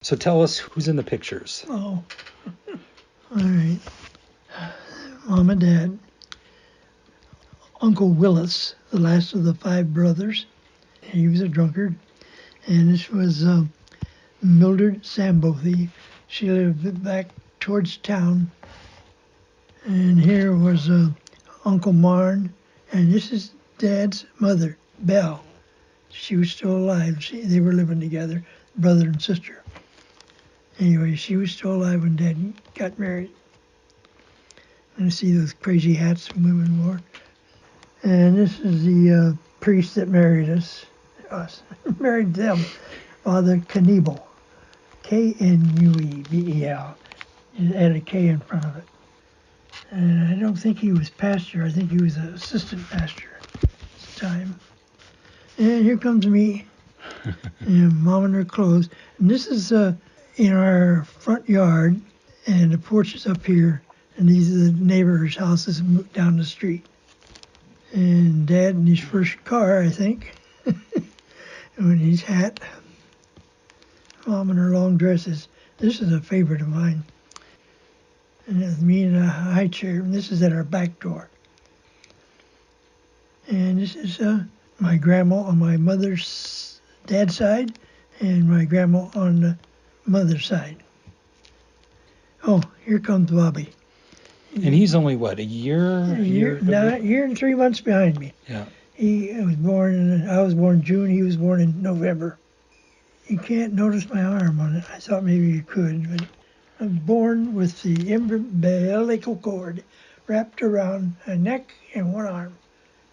So tell us who's in the pictures. Oh, all right. Mom and Dad. Uncle Willis, the last of the 5 brothers. He was a drunkard. And this was Mildred Sambothy. She lived back towards town. And here was Uncle Marn. And this is Dad's mother, Belle. She was still alive. They were living together, brother and sister. Anyway, she was still alive when Dad got married. And you see those crazy hats women wore. And this is the priest that married us, married them, Father Kniebel, Knuebel. He added a K in front of it. And I don't think he was pastor. I think he was an assistant pastor at the time. And here comes me, and Mom in her clothes. And this is in our front yard, and the porch is up here. And these are the neighbors' houses down the street. And Dad in his first car, I think, and his hat. Mom in her long dresses. This is a favorite of mine. And it's me in a high chair, and this is at our back door. And this is my grandma on my mother's dad's side, and my grandma on the mother's side. Oh, here comes Bobby. And he's only, what, a year? A year and 3 months behind me. Yeah. I was born in June, he was born in November. You can't notice my arm on it. I thought maybe you could, but I was born with the umbilical cord wrapped around a neck and one arm,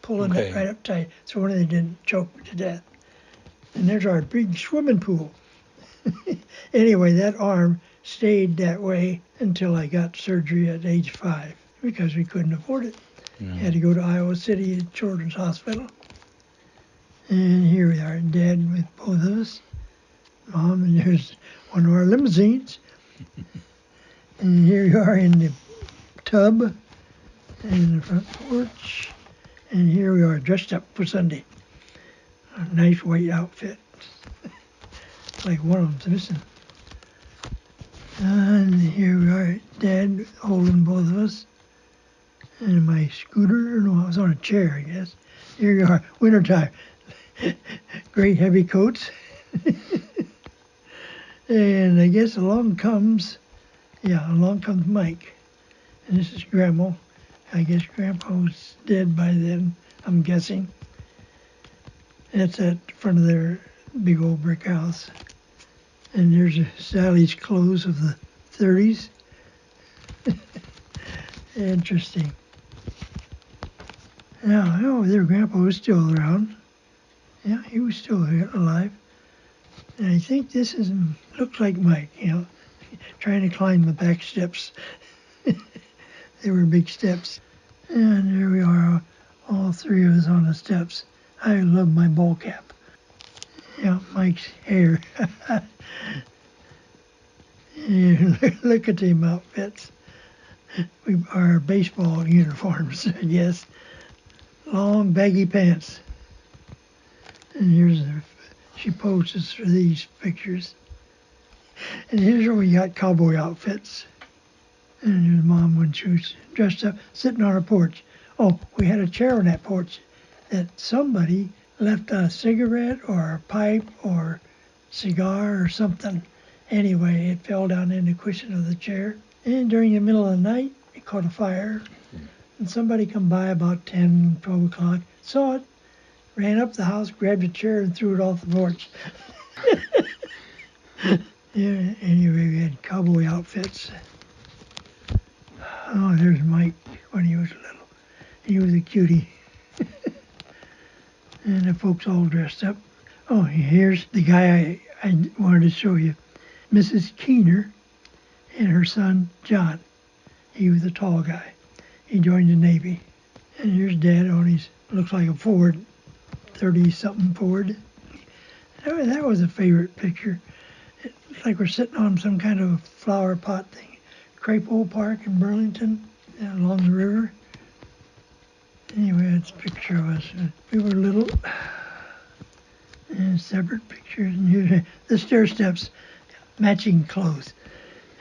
pulling it right up tight so one of them didn't choke me to death. And there's our big swimming pool. Anyway, that arm stayed that way until I got surgery at age 5 because we couldn't afford it. Yeah. Had to go to Iowa City Children's Hospital. And here we are, Dad with both of us. Mom, and there's one of our limousines. And here you are in the tub and the front porch. And here we are dressed up for Sunday. A nice white outfit. Like one of them's missing. And here we are, Dad holding both of us. And my scooter, no, I was on a chair, I guess. Here you are, wintertime. Great heavy coats. And I guess along comes Mike. And this is Grandma. I guess Grandpa was dead by then, I'm guessing. That's at the front of their big old brick house. And there's Sally's clothes of the 30s. Interesting. Now, their grandpa was still around. Yeah, he was still here, alive. And I think this looks like Mike, trying to climb the back steps. They were big steps. And there we are, all 3 of us on the steps. I love my ball cap. Yeah, Mike's hair. Yeah, look at them outfits. Our baseball uniforms, I guess. Long, baggy pants. And she poses for these pictures. And here's where we got cowboy outfits. And here's Mom when she was dressed up, sitting on her porch. Oh, we had a chair on that porch that somebody left a cigarette or a pipe or cigar or something. Anyway, it fell down in the cushion of the chair. And during the middle of the night, it caught a fire. And somebody come by about 10, 12 o'clock, saw it, ran up the house, grabbed a chair, and threw it off the porch. Yeah, anyway, we had cowboy outfits. Oh, there's Mike when he was little. He was a cutie. And the folks all dressed up. Oh, here's the guy I wanted to show you. Mrs. Keener and her son, John. He was a tall guy. He joined the Navy. And here's Dad on his, looks like a Ford, 30-something Ford. That was a favorite picture. It looks like we're sitting on some kind of flower pot thing. Crapo Park in Burlington, along the river. Anyway, that's a picture of us. We were little. And separate pictures. And here's the stair steps. matching clothes.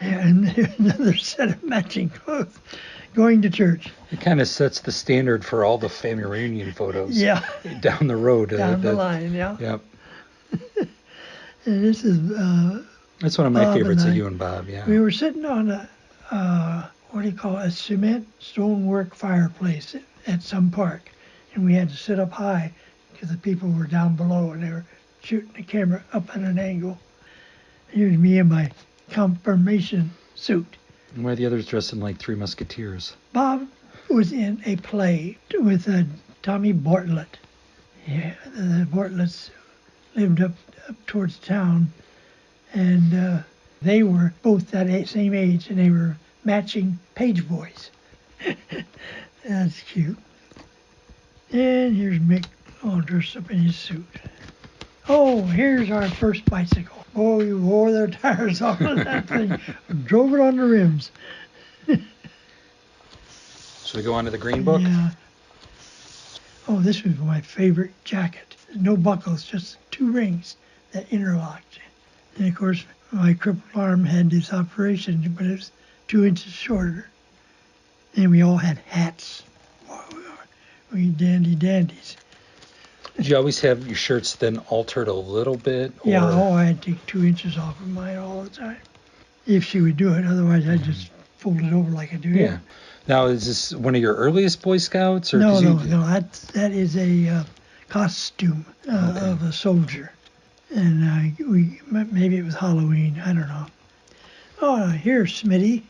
And another set of matching clothes going to church. It kind of sets the standard for all the family reunion photos. Yeah. Down the road. Down the line, yeah. Yep. And this is That's one of my Bob favorites and of I. you and Bob, yeah. We were sitting on what do you call it, a cement stonework fireplace at some park. And we had to sit up high because the people were down below and they were shooting the camera up at an angle. Here's me in my confirmation suit. And why are the others dressed in like Three Musketeers? Bob was in a play with Tommy Bartlett. Yeah, the Bartletts lived up towards town, and they were both that same age, and they were matching page boys. That's cute. And here's Mick all dressed up in his suit. Oh, here's our first bicycle. Oh, we wore their tires off of that thing. Drove it on the rims. Should we go on to the green book? Yeah. Oh, this was my favorite jacket. No buckles, just 2 rings that interlocked. And of course, my crippled arm had this operation, but it was 2 inches shorter. And we all had hats. We dandies. Did you always have your shirts then altered a little bit? Or... Yeah, I had to take 2 inches off of mine all the time. If she would do it, otherwise I'd just fold it over like I do Yeah. here. Now, is this one of your earliest Boy Scouts? Or No. That is a costume Okay. of a soldier. And maybe it was Halloween, I don't know. Oh, here's Smitty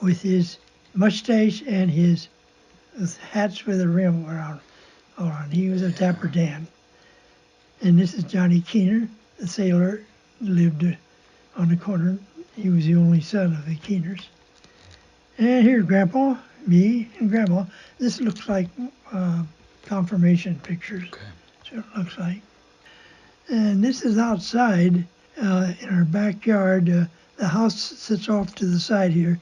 with his mustache and his hats with a rim around. He was a Dapper Dan. And this is Johnny Keener, the sailor, lived on the corner. He was the only son of the Keeners. And here's Grandpa, me, and Grandma. This looks like confirmation pictures. Okay. So it looks like. And this is outside in our backyard. The house sits off to the side here,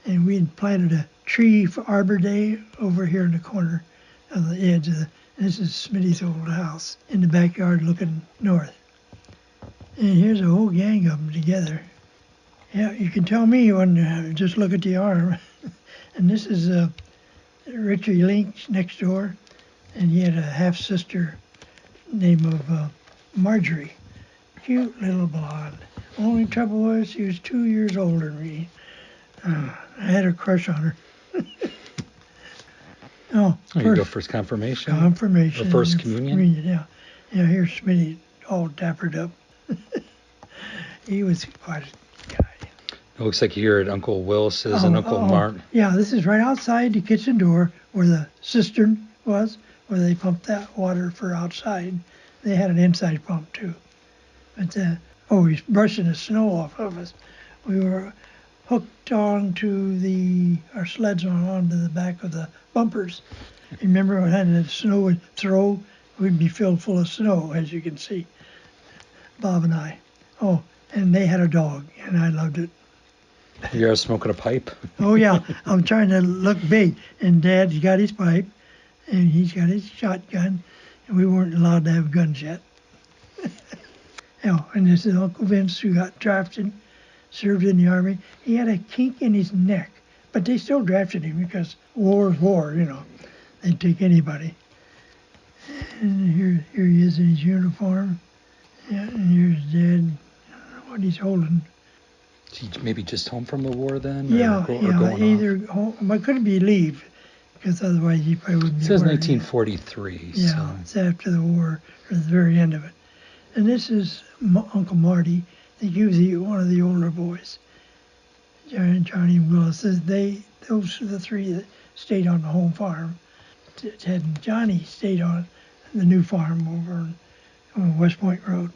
and we had planted a tree for Arbor Day over here in the corner on the edge of the. And this is Smitty's old house in the backyard looking north. And here's a whole gang of them together. Yeah, you can tell me when just look at the arm. And this is Richie Lynch next door, and he had a half-sister named of Marjorie. Cute little blonde. Only trouble was she was 2 years older than me. I had a crush on her. You go first confirmation? Confirmation. Or first communion? Yeah. Yeah, here's Smitty all dappered up. He was quite a guy. It looks like you're at Uncle Willis's and Uncle Martin. Yeah, this is right outside the kitchen door where the cistern was, where they pumped that water for outside. They had an inside pump too. But he's brushing the snow off of us. We were hooked onto our sleds onto the back of the bumpers. You remember when the snow would throw, we'd be filled full of snow, as you can see. Bob and I. Oh, and they had a dog, and I loved it. You're smoking a pipe? Oh, yeah. I'm trying to look big. And Dad's got his pipe, and he's got his shotgun, and we weren't allowed to have guns yet. And this is Uncle Vince, who got drafted, served in the Army. He had a kink in his neck, but they still drafted him because war is war, They'd take anybody. And here he is in his uniform. Yeah, and here's Dad. I don't know what he's holding. He maybe just home from the war then? Yeah, going either off? home. But couldn't be leave, because otherwise he probably wouldn't be. It says wearing 1943. Yeah, So. it's after the war, or the very end of it. And this is Uncle Marty. I think he was one of the older boys. Johnny and Willis. Those are the 3 that stayed on the home farm. Ted and Johnny stayed on the new farm over on West Point Road.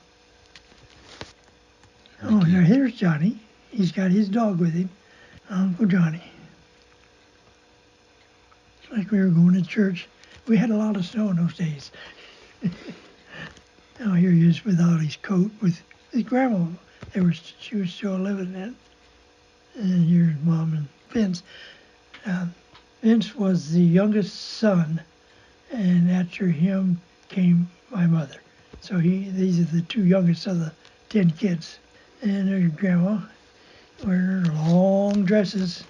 Oh, now here's Johnny. He's got his dog with him, Uncle Johnny. It's like we were going to church. We had a lot of snow in those days. Now here he is without his coat with his grandma. She was still living then. And here's Mom and Vince. Vince was the youngest son, and after him came my mother. So these are the 2 youngest of the 10 kids. And there's Grandma wearing her long dresses.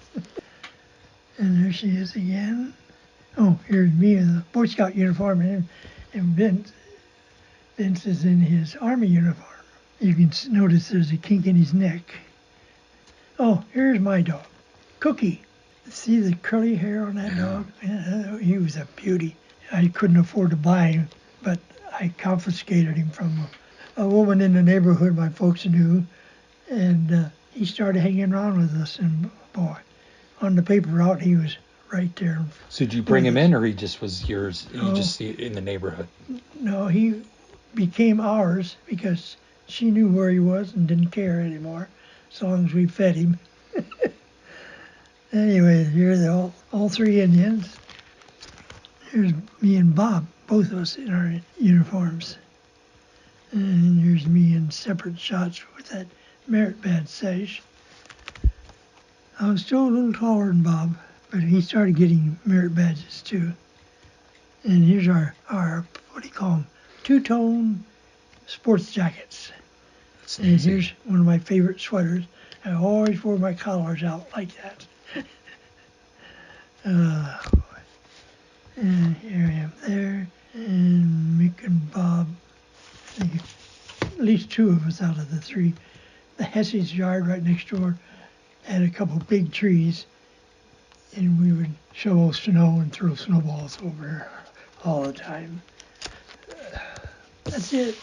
And there she is again. Oh, here's me in the Boy Scout uniform, and Vince is in his Army uniform. You can notice there's a kink in his neck. Oh, here's my dog, Cookie. See the curly hair on that dog? Yeah, he was a beauty. I couldn't afford to buy him, but I confiscated him from a woman in the neighborhood my folks knew, and he started hanging around with us. And boy, on the paper route, he was right there. So did you bring him in, or he just was yours? You No. just see it in the neighborhood? No, he became ours because she knew where he was and didn't care anymore, as long as we fed him. Anyway, here they're all three Indians. Here's me and Bob, both of us in our uniforms. And here's me in separate shots with that merit badge sash. I was still a little taller than Bob, but he started getting merit badges too. And here's our what do you call them? Two-tone sports jackets. That's And here's one of my favorite sweaters. I always wore my collars out like that. And here I am there, and Mick and Bob, I think at least two of us out of the three. The Hesse's yard right next door had a couple big trees, and we would shovel snow and throw snowballs over all the time. That's it.